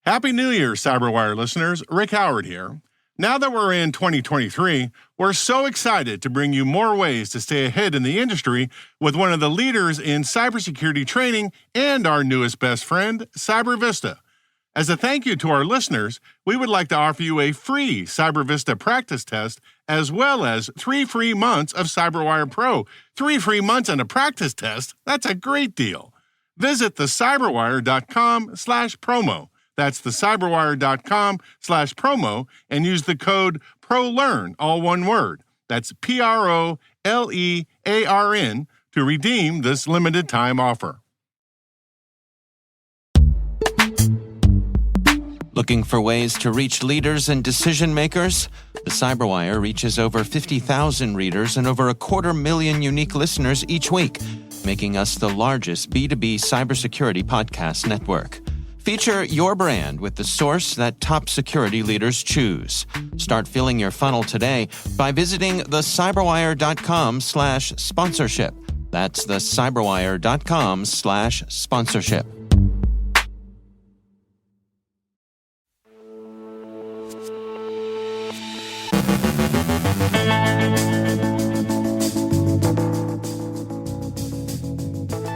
Happy New Year, CyberWire listeners. Rick Howard here. Now that we're in 2023, we're so excited to bring you more ways to stay ahead in the industry with one of the leaders in cybersecurity training and our newest best friend, CyberVista. As a thank you to our listeners, we would like to offer you a free CyberVista practice test as well as 3 free months of CyberWire Pro. 3 free months and a practice test? That's a great deal. Visit thecyberwire.com/promo. That's thecyberwire.com/promo and use the code PROLEARN, all one word. That's PROLEARN to redeem this limited time offer. Looking for ways to reach leaders and decision makers? The CyberWire reaches over 50,000 readers and over 250,000 unique listeners each week, making us the largest B2B cybersecurity podcast network. Feature your brand with the source that top security leaders choose. Start filling your funnel today by visiting thecyberwire.com/sponsorship. That's thecyberwire.com/sponsorship.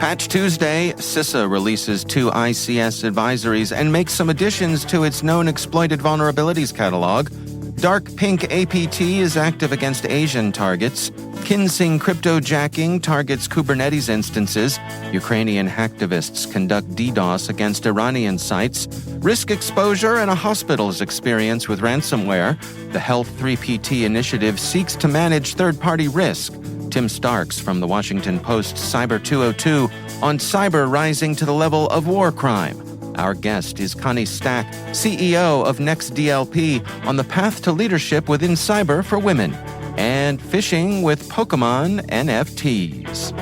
Patch Tuesday, CISA releases 2 ICS Advisories and makes some additions to its Known Exploited Vulnerabilities Catalog. Dark Pink APT is active against Asian targets. Kinsing cryptojacking targets Kubernetes instances. Ukrainian hacktivists conduct DDoS against Iranian sites. Risk exposure and a hospital's experience with ransomware. The Health 3PT initiative seeks to manage third-party risk. Tim Starks from the Washington Post Cyber 202 on cyber rising to the level of war crime. Our guest is Connie Stack, CEO of Next DLP, on the path to leadership within cyber for women. And phishing with Pokémon NFTs.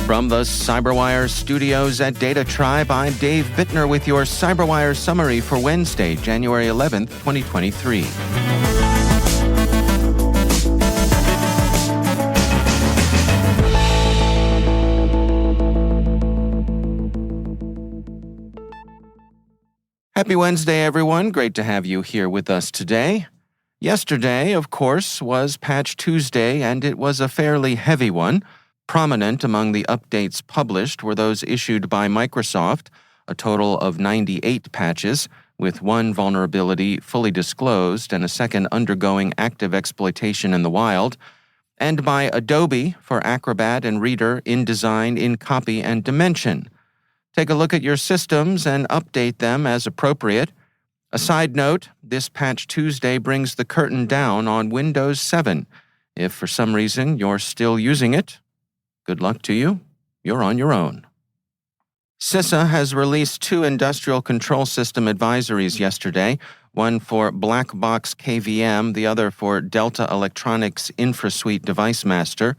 From the CyberWire studios at Data Tribe, I'm Dave Bittner with your CyberWire summary for Wednesday, January 11th, 2023. Happy Wednesday, everyone. Great to have you here with us today. Yesterday, of course, was Patch Tuesday, and it was a fairly heavy one. Prominent among the updates published were those issued by Microsoft, a total of 98 patches, with 1 vulnerability fully disclosed and a second undergoing active exploitation in the wild, and by Adobe for Acrobat and Reader, InDesign, InCopy, and Dimension. Take a look at your systems and update them as appropriate. A side note, this Patch Tuesday brings the curtain down on Windows 7. If for some reason you're still using it, good luck to you. You're on your own. CISA has released 2 industrial control system advisories yesterday, one for Black Box KVM, the other for Delta Electronics InfraSuite Device Master.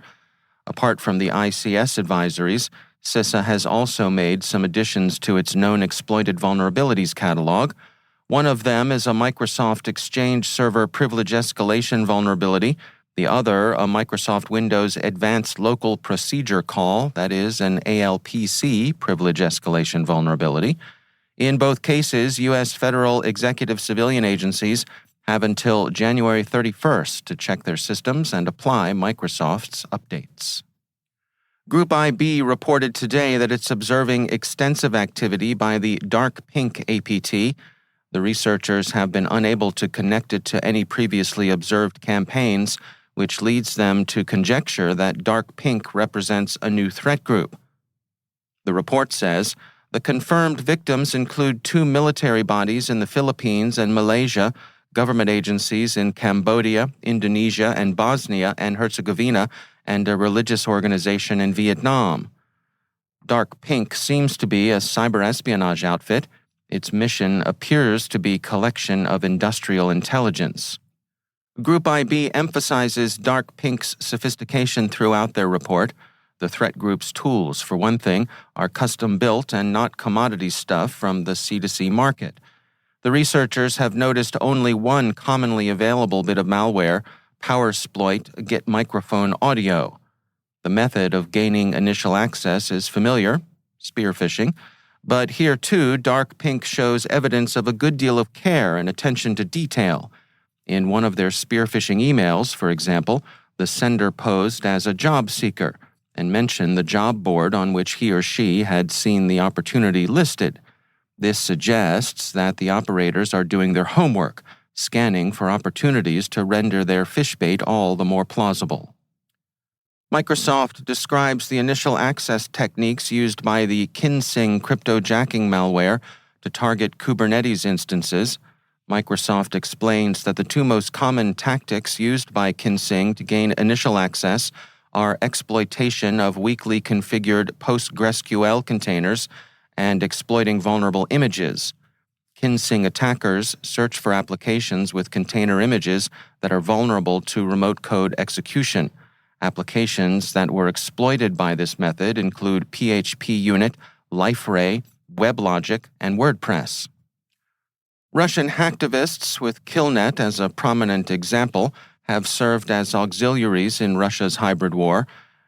Apart from the ICS advisories, CISA has also made some additions to its Known Exploited Vulnerabilities Catalog. One of them is a Microsoft Exchange Server Privilege Escalation vulnerability. The other, a Microsoft Windows Advanced Local Procedure Call, that is, an ALPC privilege escalation vulnerability. In both cases, U.S. federal executive civilian agencies have until January 31st to check their systems and apply Microsoft's updates. Group IB reported today that it's observing extensive activity by the Dark Pink APT. The researchers have been unable to connect it to any previously observed campaigns, which leads them to conjecture that Dark Pink represents a new threat group. The report says the confirmed victims include 2 military bodies in the Philippines and Malaysia, government agencies in Cambodia, Indonesia, and Bosnia and Herzegovina, and a religious organization in Vietnam. Dark Pink seems to be a cyber espionage outfit. Its mission appears to be collection of industrial intelligence. Group IB emphasizes Dark Pink's sophistication throughout their report. The threat group's tools, for one thing, are custom-built and not commodity stuff from the C2C market. The researchers have noticed only one commonly available bit of malware, PowerSploit Get Microphone Audio. The method of gaining initial access is familiar, spear phishing, but here too, Dark Pink shows evidence of a good deal of care and attention to detail. In one of their spear phishing emails, for example, the sender posed as a job seeker and mentioned the job board on which he or she had seen the opportunity listed. This suggests that the operators are doing their homework, scanning for opportunities to render their phish bait all the more plausible. Microsoft describes the initial access techniques used by the Kinsing cryptojacking malware to target Kubernetes instances. Microsoft explains that the two most common tactics used by Kinsing to gain initial access are exploitation of weakly configured PostgreSQL containers and exploiting vulnerable images. Kinsing attackers search for applications with container images that are vulnerable to remote code execution. Applications that were exploited by this method include PHP Unit, LifeRay, WebLogic, and WordPress. Russian hacktivists, with Killnet as a prominent example, have served as auxiliaries in Russia's hybrid war,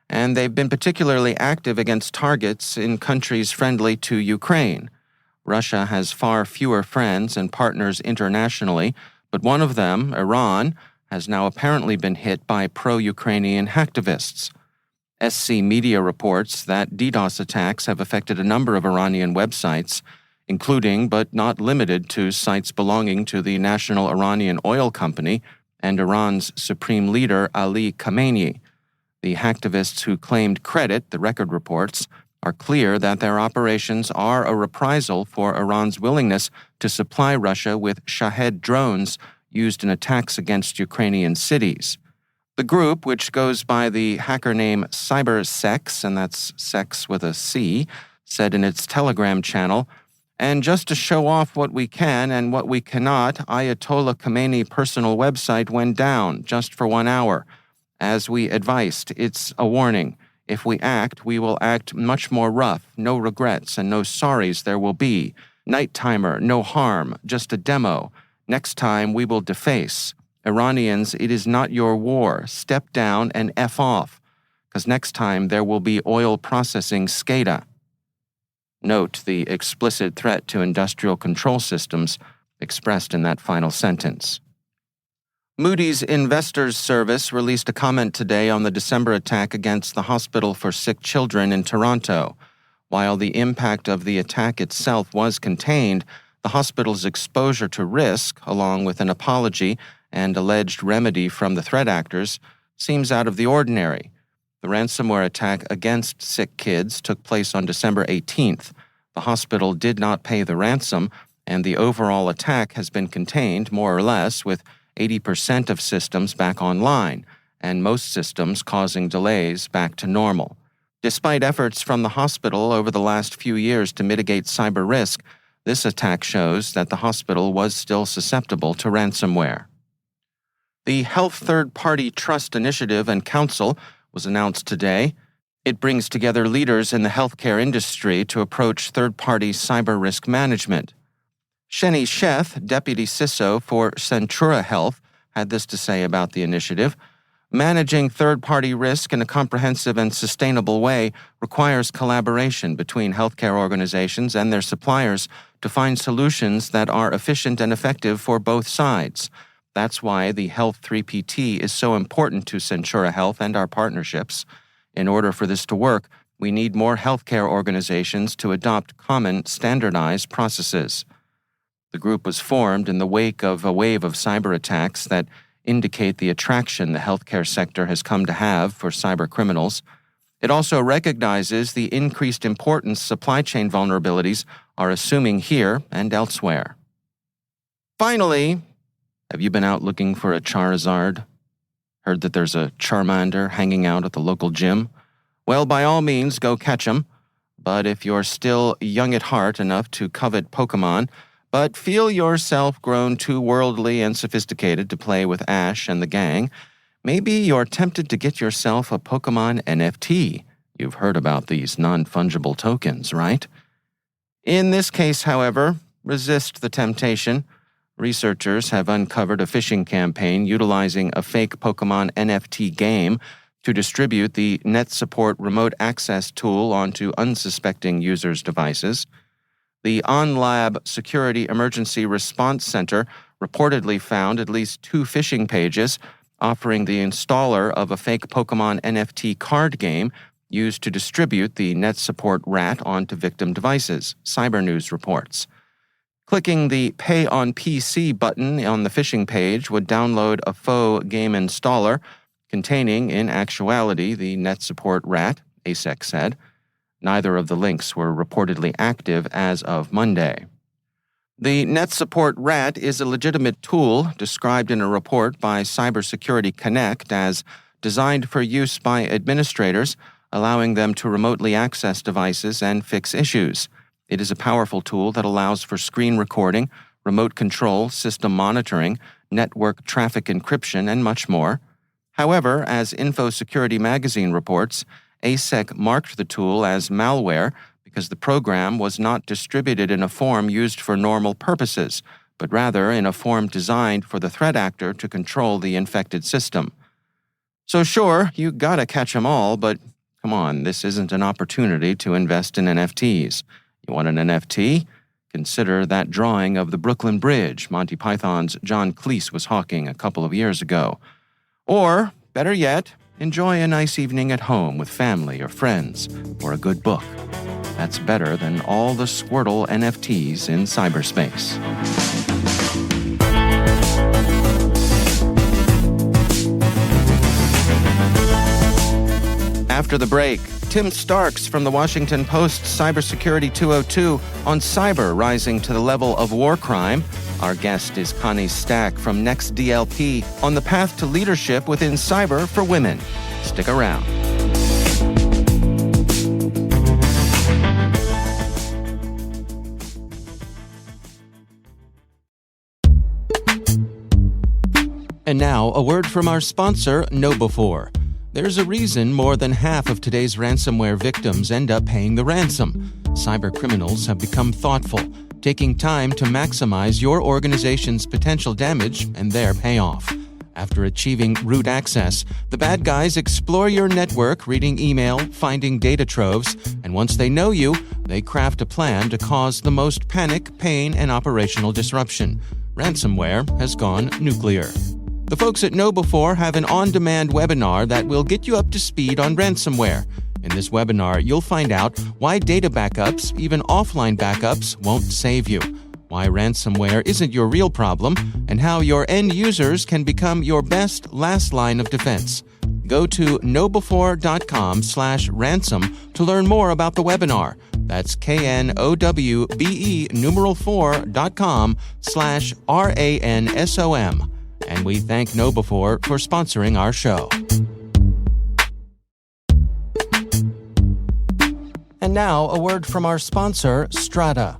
and they've been particularly active against targets in countries friendly to Ukraine. Russia has far fewer friends and partners internationally, but one of them, Iran, has now apparently been hit by pro-Ukrainian hacktivists. SC Media reports that DDoS attacks have affected a number of Iranian websites, including but not limited to sites belonging to the National Iranian Oil Company and Iran's supreme leader Ali Khamenei. The hacktivists who claimed credit, the record reports, are clear that their operations are a reprisal for Iran's willingness to supply Russia with Shahed drones used in attacks against Ukrainian cities. The group, which goes by the hacker name CyberSecurity, and that's sex with a C, said in its Telegram channel, "And just to show off what we can and what we cannot, Ayatollah Khamenei personal website went down just for 1 hour. As we advised, it's a warning. If we act, we will act much more rough, no regrets and no sorries there will be. Night timer, no harm, just a demo. Next time we will deface. Iranians, it is not your war. Step down and F off, because next time there will be oil processing SCADA." Note the explicit threat to industrial control systems expressed in that final sentence. Moody's Investors Service released a comment today on the December attack against the Hospital for Sick Children in Toronto. While the impact of the attack itself was contained, the hospital's exposure to risk, along with an apology and alleged remedy from the threat actors, seems out of the ordinary. The ransomware attack against sick kids took place on December 18th. The hospital did not pay the ransom, and the overall attack has been contained, more or less, with 80% of systems back online, and most systems causing delays back to normal. Despite efforts from the hospital over the last few years to mitigate cyber risk, this attack shows that the hospital was still susceptible to ransomware. The Health Third-Party Trust Initiative and Council was announced today. It brings together leaders in the healthcare industry to approach third-party cyber risk management. Sheni Sheth, Deputy CISO for Centura Health, had this to say about the initiative. "Managing third-party risk in a comprehensive and sustainable way requires collaboration between healthcare organizations and their suppliers to find solutions that are efficient and effective for both sides. That's why the Health 3PT is so important to Centura Health and our partnerships. In order for this to work, we need more healthcare organizations to adopt common, standardized processes." The group was formed in the wake of a wave of cyber attacks that indicate the attraction the healthcare sector has come to have for cyber criminals. It also recognizes the increased importance supply chain vulnerabilities are assuming here and elsewhere. Finally, have you been out looking for a Charizard? Heard that there's a Charmander hanging out at the local gym? Well, by all means, go catch 'em. But if you're still young at heart enough to covet Pokémon, but feel yourself grown too worldly and sophisticated to play with Ash and the gang, maybe you're tempted to get yourself a Pokémon NFT. You've heard about these non-fungible tokens, right? In this case, however, resist the temptation. Researchers have uncovered a phishing campaign utilizing a fake Pokémon NFT game to distribute the Net Support remote access tool onto unsuspecting users' devices. The OnLab Security Emergency Response Center reportedly found at least 2 phishing pages offering the installer of a fake Pokémon NFT card game used to distribute the Net Support rat onto victim devices, Cybernews reports. Clicking the Pay on PC button on the phishing page would download a faux game installer containing, in actuality, the Net Support rat, ASEC said. Neither of the links were reportedly active as of Monday. The Net Support rat is a legitimate tool described in a report by Cybersecurity Connect as designed for use by administrators, allowing them to remotely access devices and fix issues. It is a powerful tool that allows for screen recording, remote control, system monitoring, network traffic encryption, and much more. However, as InfoSecurity magazine reports, ASEC marked the tool as malware because the program was not distributed in a form used for normal purposes, but rather in a form designed for the threat actor to control the infected system. So sure, you gotta catch 'em all, but come on, this isn't an opportunity to invest in NFTs. You want an NFT? Consider that drawing of the Brooklyn Bridge Monty Python's John Cleese was hawking a couple of years ago. Or, better yet, enjoy a nice evening at home with family or friends, or a good book. That's better than all the Squirtle NFTs in cyberspace. After the break, Tim Starks from the Washington Post's Cybersecurity 202 on cyber rising to the level of war crime. Our guest is Connie Stack from Next DLP on the path to leadership within cyber for women. Stick around. And now, a word from our sponsor, KnowBe4. There's a reason more than half of today's ransomware victims end up paying the ransom. Cybercriminals have become thoughtful, taking time to maximize your organization's potential damage and their payoff. After achieving root access, the bad guys explore your network, reading email, finding data troves, and once they know you, they craft a plan to cause the most panic, pain, and operational disruption. Ransomware has gone nuclear. The folks at KnowBe4 have an on-demand webinar that will get you up to speed on ransomware. In this webinar, you'll find out why data backups, even offline backups, won't save you, why ransomware isn't your real problem, and how your end users can become your best last line of defense. Go to knowbe4.com/ransom to learn more about the webinar. That's knowbe4.com/ransom. And we thank KnowBe4 for sponsoring our show. And now, a word from our sponsor, Strata.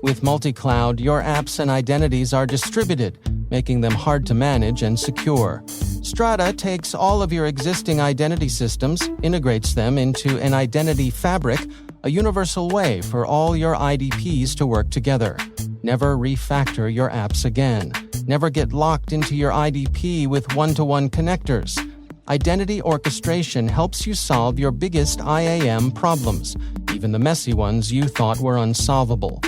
With multi-cloud, your apps and identities are distributed, making them hard to manage and secure. Strata takes all of your existing identity systems, integrates them into an identity fabric, a universal way for all your IDPs to work together. Never refactor your apps again. Never get locked into your IDP with one-to-one connectors. Identity orchestration helps you solve your biggest IAM problems, even the messy ones you thought were unsolvable.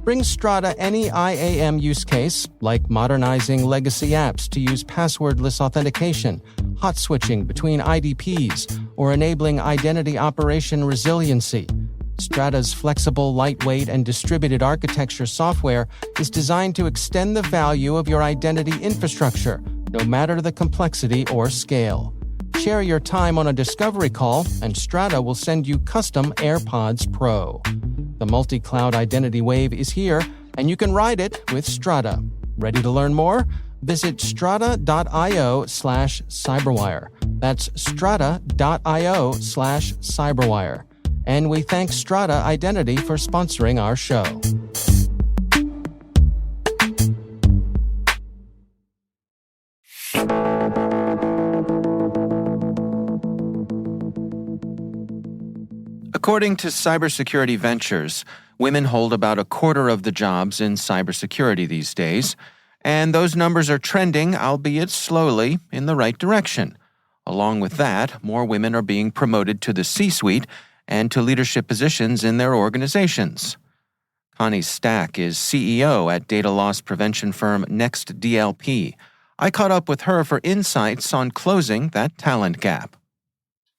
Bring Strata any IAM use case, like modernizing legacy apps to use passwordless authentication, hot switching between IDPs, or enabling identity operation resiliency. Strata's flexible, lightweight, and distributed architecture software is designed to extend the value of your identity infrastructure, no matter the complexity or scale. Share your time on a discovery call, and Strata will send you custom AirPods Pro. The multi-cloud identity wave is here, and you can ride it with Strata. Ready to learn more? Visit strata.io/cyberwire. That's strata.io/cyberwire. And we thank Strata Identity for sponsoring our show. According to Cybersecurity Ventures, women hold about a quarter of the jobs in cybersecurity these days, And those numbers are trending, albeit slowly, in the right direction. Along with that, more women are being promoted to the C-suite and to leadership positions in their organizations. Connie Stack is CEO at data loss prevention firm Next DLP. I caught up with her for insights on closing that talent gap.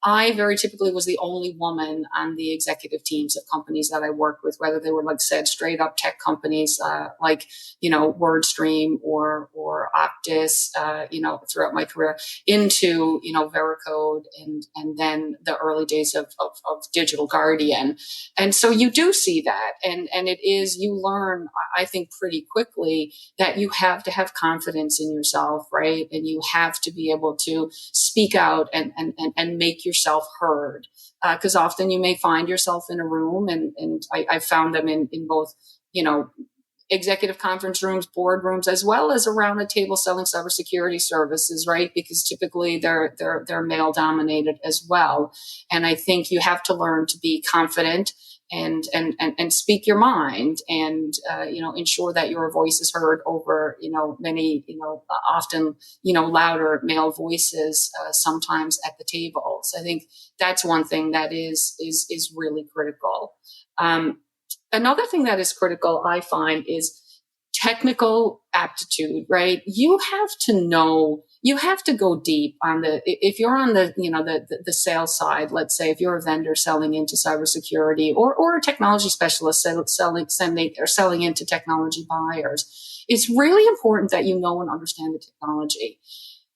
I very typically was the only woman on the executive teams of companies that I worked with, whether they were, like I said, straight up tech companies like, WordStream or Optus, throughout my career into, Veracode and then the early days of Digital Guardian. And so you do see that. And it is, you learn, I think, pretty quickly that you have to have confidence in yourself, right? And you have to be able to speak out and make yourself heard. Because often you may find yourself in a room, and I found them in both, executive conference rooms, boardrooms, as well as around a table selling cybersecurity services, right? Because typically they're male dominated as well. And I think you have to learn to be confident and speak your mind and, ensure that your voice is heard over, many, often, louder male voices, sometimes at the table. So I think that's one thing that is really critical. Another thing that is critical, I find, is technical aptitude, right? You have to go deep if you're on the sales side, let's say, if you're a vendor selling into cybersecurity or a technology specialist selling into technology buyers, it's really important that you know and understand the technology.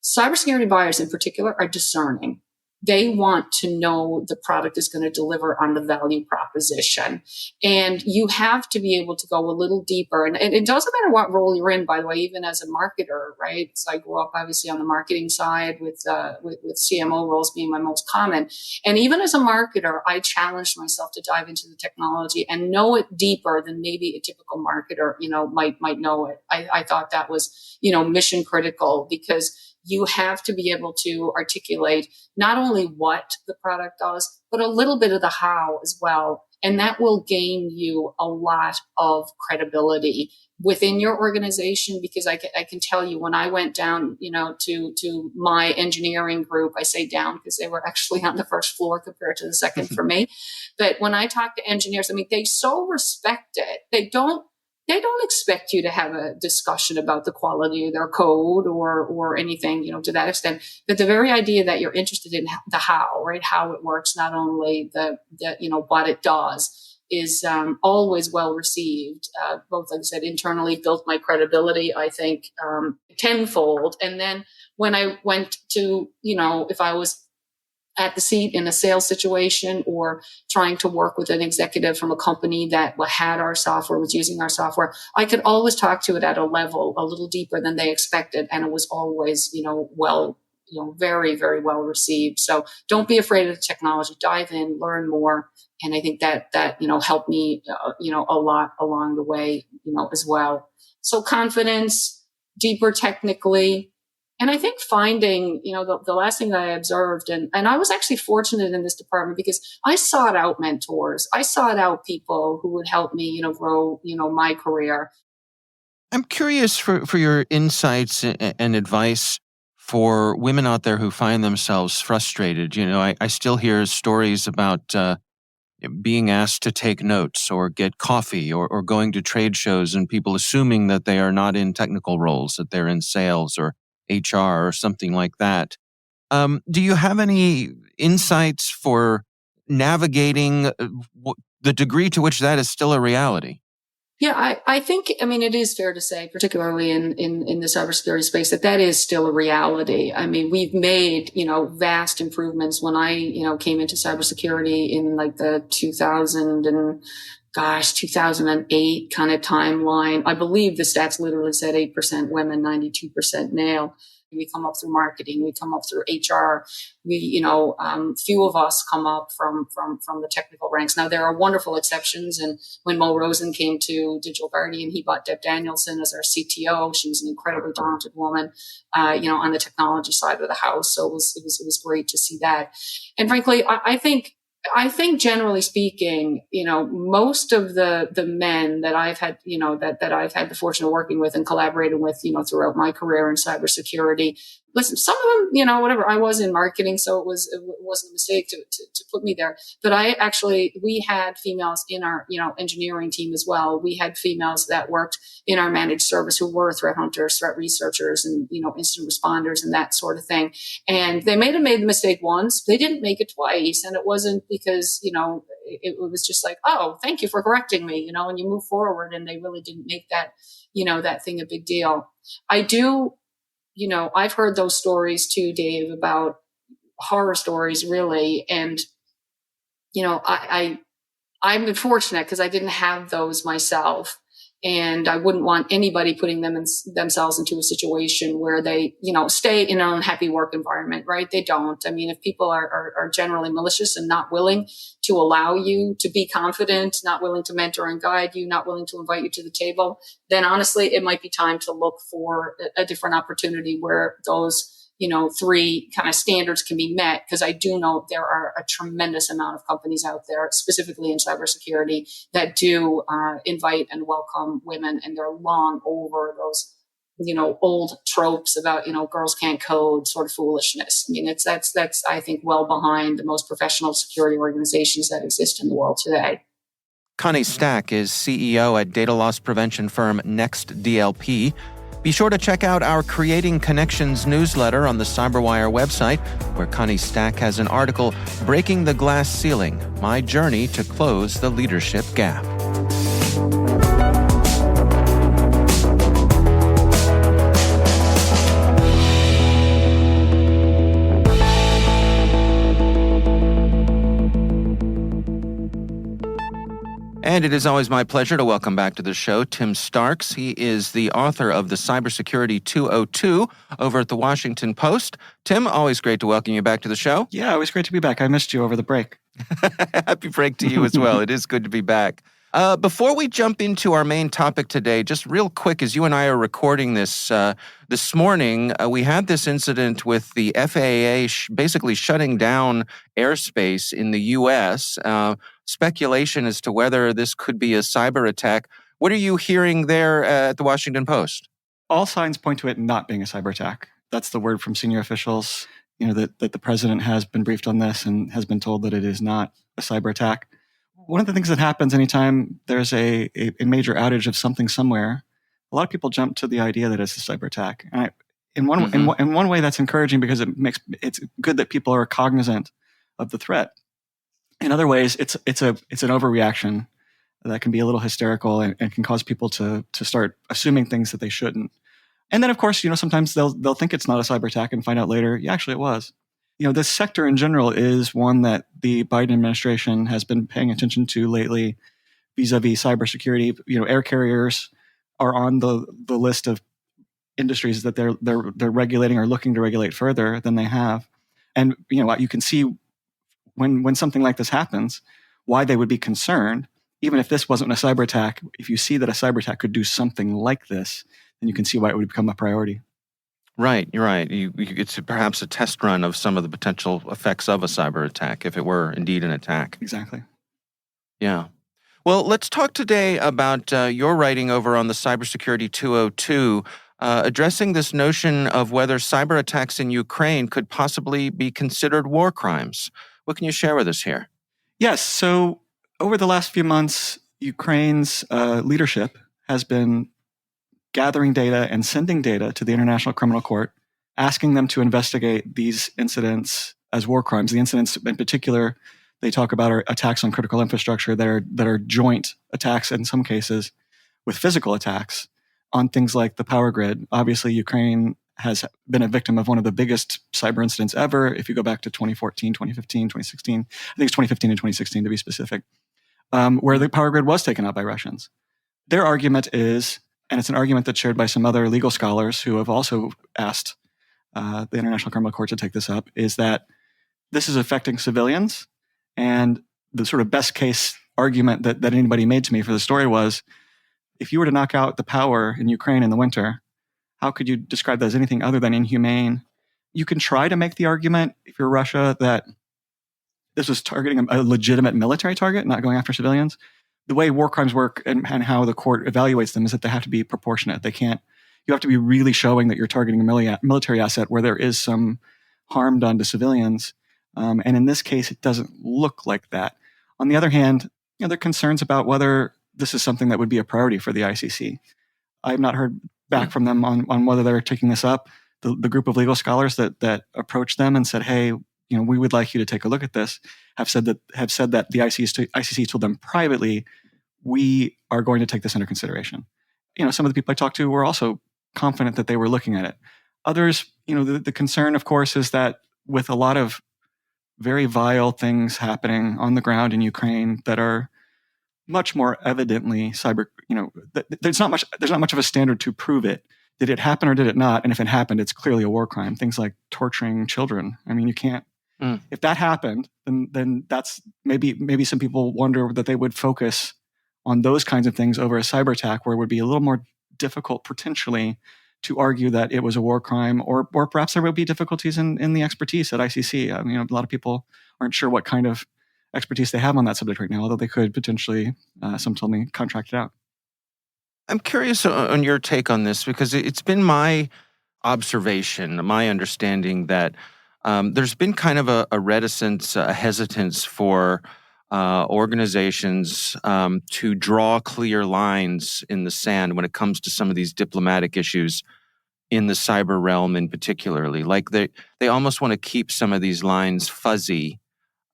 Cybersecurity buyers in particular are discerning. They want to know the product is going to deliver on the value proposition. And you have to be able to go a little deeper. And it doesn't matter what role you're in, by the way, even as a marketer, right? So I grew up obviously on the marketing side with CMO roles being my most common. And even as a marketer, I challenged myself to dive into the technology and know it deeper than maybe a typical marketer, might know it. I thought that was, mission critical, because you have to be able to articulate not only what the product does, but a little bit of the how as well. And that will gain you a lot of credibility within your organization, because I can tell you, when I went down, to my engineering group, I say down because they were actually on the first floor compared to the second for me. But when I talk to engineers, they so respect it. They don't expect you to have a discussion about the quality of their code or anything, to that extent. But the very idea that you're interested in the how, right? How it works, not only the what it does, is always well received. Both, like I said, internally built my credibility, I think, tenfold. And then when I went to, if I was at the seat in a sales situation or trying to work with an executive from a company that had our software, was using our software, I could always talk to it at a level a little deeper than they expected. And it was always, very, very well received. So don't be afraid of the technology, dive in, learn more. And I think that helped me, a lot along the way, as well. So confidence, deeper technically. And I think finding, the last thing that I observed, and I was actually fortunate in this department because I sought out mentors. I sought out people who would help me, grow, my career. I'm curious for your insights and advice for women out there who find themselves frustrated. I still hear stories about being asked to take notes or get coffee or going to trade shows and people assuming that they are not in technical roles, that they're in sales or HR or something like that. Do you have any insights for navigating the degree to which that is still a reality? Yeah, I think, it is fair to say, particularly in the cybersecurity space, that is still a reality. We've made, vast improvements. When I, came into cybersecurity in like the 2008 kind of timeline, I believe the stats literally said 8% women, 92% male. We come up through marketing. We come up through HR. We, few of us come up from the technical ranks. Now, there are wonderful exceptions. And when Mo Rosen came to Digital Guardian, he brought Deb Danielson as our CTO. She was an incredibly talented woman, on the technology side of the house. So it was great to see that. And frankly, I think I think generally speaking, most of the men that I've had, that I've had the fortune of working with and collaborating with, throughout my career in cybersecurity. Listen, some of them, whatever. I was in marketing, so it wasn't a mistake to put me there. But we had females in our, engineering team as well. We had females that worked in our managed service who were threat hunters, threat researchers, and incident responders and that sort of thing. And they may have made the mistake once. They didn't make it twice. And it wasn't because, it was just like, oh, thank you for correcting me, and you move forward. And they really didn't make that, that thing a big deal. I do, I've heard those stories too, Dave, about horror stories, really. And, I've been fortunate because I didn't have those myself. And I wouldn't want anybody putting themselves into a situation where they, stay in an unhappy work environment, right? They don't. I mean, if people are generally malicious and not willing to allow you to be confident, not willing to mentor and guide you, not willing to invite you to the table, then honestly, it might be time to look for a different opportunity where those three kind of standards can be met, because I do know there are a tremendous amount of companies out there, specifically in cybersecurity, that do invite and welcome women, and they're long over those, old tropes about, girls can't code sort of foolishness. I mean, that's I think well behind the most professional security organizations that exist in the world today. Connie Stack is CEO at data loss prevention firm Next DLP. Be sure to check out our Creating Connections newsletter on the CyberWire website, where Connie Stack has an article, Breaking the Glass Ceiling, My Journey to Close the Leadership Gap. And it is always my pleasure to welcome back to the show Tim Starks. He is the author of the Cybersecurity 202 over at the Washington Post. Tim, always great to welcome you back to the show. Yeah, it was great to be back. I missed you over the break. Happy break to you as well. It is good to be back. Before we jump into our main topic today, just real quick, as you and I are recording this this morning, we had this incident with the FAA basically shutting down airspace in the U.S., speculation as to whether this could be a cyber attack. What are you hearing there at the Washington Post? All signs point to it not being a cyber attack. That's the word from senior officials, that the president has been briefed on this and has been told that it is not a cyber attack. One of the things that happens anytime there's a major outage of something somewhere, a lot of people jump to the idea that it's a cyber attack. And in one way, that's encouraging because it's good that people are cognizant of the threat. In other ways, it's an overreaction that can be a little hysterical and can cause people to start assuming things that they shouldn't. And then, of course, sometimes they'll think it's not a cyber attack and find out later, yeah, actually it was. This sector in general is one that the Biden administration has been paying attention to lately vis-a-vis cybersecurity. Air carriers are on the list of industries that they're regulating or looking to regulate further than they have. And you can see when something like this happens, why they would be concerned. Even if this wasn't a cyber attack, if you see that a cyber attack could do something like this, then you can see why it would become a priority. Right, you're right. It's perhaps a test run of some of the potential effects of a cyber attack, if it were indeed an attack. Exactly. Yeah. Well, let's talk today about your writing over on the Cybersecurity 202, addressing this notion of whether cyber attacks in Ukraine could possibly be considered war crimes. What can you share with us here? Yes. So over the last few months, Ukraine's leadership has been gathering data and sending data to the International Criminal Court, asking them to investigate these incidents as war crimes. The incidents in particular they talk about are attacks on critical infrastructure that are joint attacks in some cases with physical attacks on things like the power grid. Obviously, Ukraine has been a victim of one of the biggest cyber incidents ever. If you go back to 2014, 2015, 2016, I think it's 2015 and 2016 to be specific, where the power grid was taken out by Russians. Their argument is, and it's an argument that's shared by some other legal scholars who have also asked the International Criminal Court to take this up, is that this is affecting civilians. And the sort of best case argument that anybody made to me for the story was, if you were to knock out the power in Ukraine in the winter, how could you describe that as anything other than inhumane? You can try to make the argument, if you're Russia, that this was targeting a legitimate military target, not going after civilians. The way war crimes work and how the court evaluates them is that they have to be proportionate. You have to be really showing that you're targeting a military asset where there is some harm done to civilians. And in this case, it doesn't look like that. On the other hand, there are concerns about whether this is something that would be a priority for the ICC. I have not heard back from them on whether they're taking this up. The group of legal scholars that approached them and said, "Hey, we would like you to take a look at this," have said that the ICC told them privately, "We are going to take this under consideration." Some of the people I talked to were also confident that they were looking at it. Others, the concern, of course, is that with a lot of very vile things happening on the ground in Ukraine that are much more evidently cyber, there's not much of a standard to prove it. Did it happen or did it not? And if it happened, it's clearly a war crime. Things like torturing children. I mean, you can't. If that happened, then that's maybe some people wonder that they would focus on those kinds of things over a cyber attack, where it would be a little more difficult potentially to argue that it was a war crime, or perhaps there would be difficulties in the expertise at ICC. I mean, a lot of people aren't sure what kind of expertise they have on that subject right now, although they could potentially, some told me, contract it out. I'm curious on your take on this, because it's been my observation, my understanding that there's been kind of a reticence, a hesitance for organizations to draw clear lines in the sand when it comes to some of these diplomatic issues in the cyber realm in particularly. Like they almost want to keep some of these lines fuzzy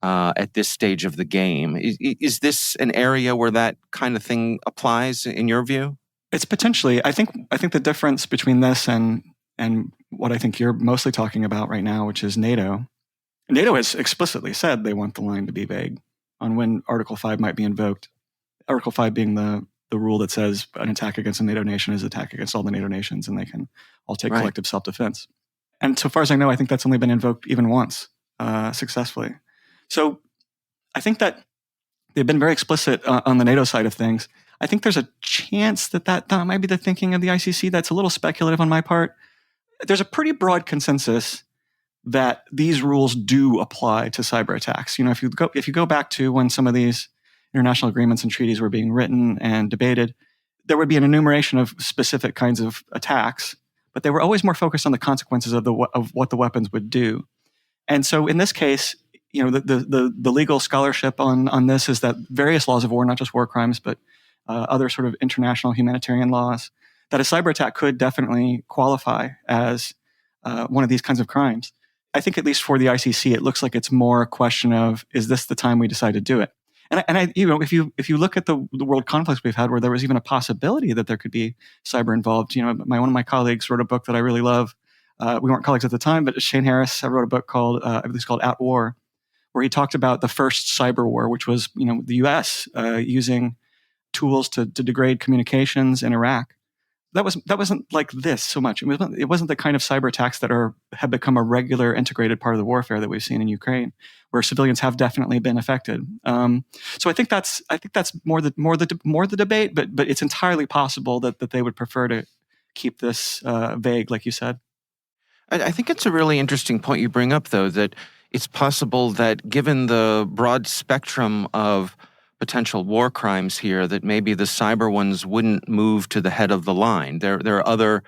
at this stage of the game. Is this an area where that kind of thing applies in your view? It's potentially. I think the difference between this and what I think you're mostly talking about right now, which is NATO. NATO has explicitly said they want the line to be vague on when Article 5 might be invoked. Article 5 being the rule that says an attack against a NATO nation is an attack against all the NATO nations, and they can all take collective self-defense. And so far as I know, I think that's only been invoked even once successfully. So I think that they've been very explicit on the NATO side of things. I think there's a chance that might be the thinking of the ICC. That's a little speculative on my part. There's a pretty broad consensus that these rules do apply to cyber attacks. If you go back to when some of these international agreements and treaties were being written and debated, there would be an enumeration of specific kinds of attacks, but they were always more focused on the consequences of what the weapons would do. And so in this case, the legal scholarship on this is that various laws of war, not just war crimes, but other sort of international humanitarian laws, that a cyber attack could definitely qualify as one of these kinds of crimes. I think at least for the ICC, it looks like it's more a question of, is this the time we decide to do it? And if you look at the world conflicts we've had where there was even a possibility that there could be cyber involved, one of my colleagues wrote a book that I really love. We weren't colleagues at the time, but Shane Harris wrote a book called At War, where he talked about the first cyber war, which was the U.S. Using tools to degrade communications in Iraq. That wasn't like this so much. It wasn't the kind of cyber attacks that have become a regular integrated part of the warfare that we've seen in Ukraine, where civilians have definitely been affected. So I think that's more the debate, but it's entirely possible that they would prefer to keep this vague, like you said. I think it's a really interesting point you bring up, though, that it's possible that given the broad spectrum of potential war crimes here, that maybe the cyber ones wouldn't move to the head of the line. There are other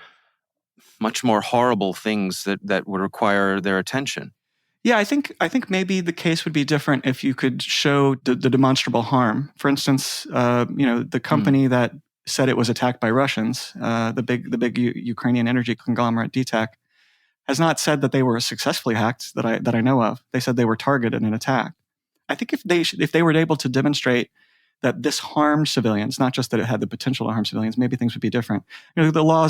much more horrible things that would require their attention. Yeah, I think maybe the case would be different if you could show the demonstrable harm. For instance, the company that said it was attacked by Russians, the big Ukrainian energy conglomerate DTEC, has not said that they were successfully hacked that I know of. They said they were targeted and attacked. I think if they were able to demonstrate that this harmed civilians, not just that it had the potential to harm civilians, maybe things would be different. The law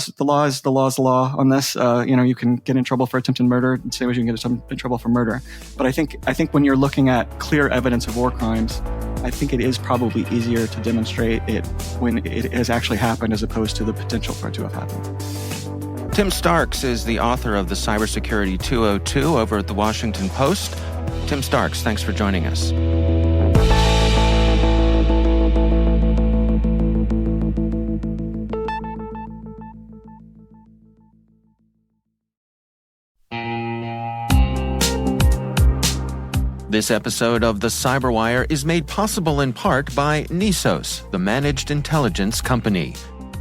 on this. You can get in trouble for attempted murder, the same as you can get in trouble for murder. But I think when you're looking at clear evidence of war crimes, I think it is probably easier to demonstrate it when it has actually happened as opposed to the potential for it to have happened. Tim Starks is the author of the Cybersecurity 202 over at the Washington Post. Tim Starks, thanks for joining us. This episode of the CyberWire is made possible in part by Nisos, the managed intelligence company.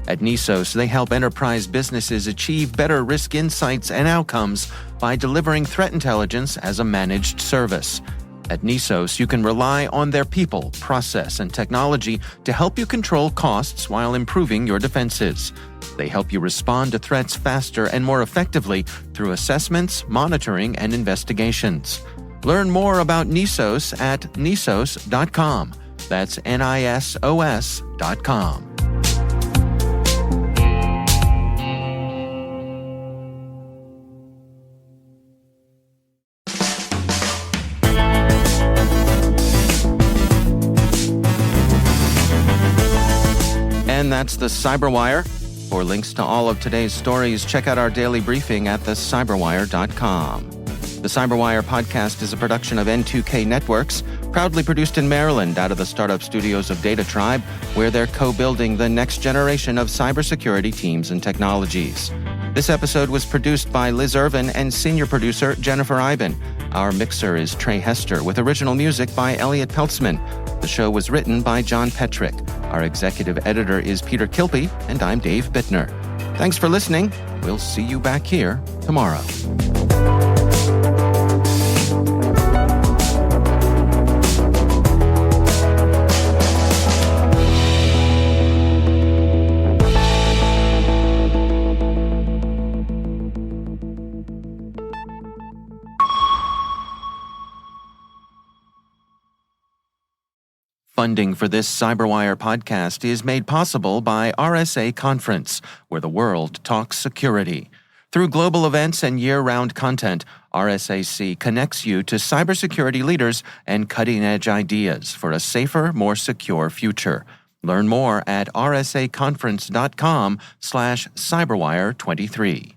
At Nisos, they help enterprise businesses achieve better risk insights and outcomes by delivering threat intelligence as a managed service. At Nisos, you can rely on their people, process, and technology to help you control costs while improving your defenses. They help you respond to threats faster and more effectively through assessments, monitoring, and investigations. Learn more about Nisos at nisos.com. That's NISOS.com. And that's the CyberWire. For links to all of today's stories, check out our daily briefing at thecyberwire.com. The CyberWire podcast is a production of N2K Networks, proudly produced in Maryland out of the startup studios of Data Tribe, where they're co-building the next generation of cybersecurity teams and technologies. This episode was produced by Liz Irvin and senior producer Jennifer Iben. Our mixer is Trey Hester, with original music by Elliot Peltzman. The show was written by John Petrick. Our executive editor is Peter Kilpie, and I'm Dave Bittner. Thanks for listening. We'll see you back here tomorrow. Funding for this CyberWire podcast is made possible by RSA Conference, where the world talks security. Through global events and year-round content, RSAC connects you to cybersecurity leaders and cutting-edge ideas for a safer, more secure future. Learn more at rsaconference.com/cyberwire23.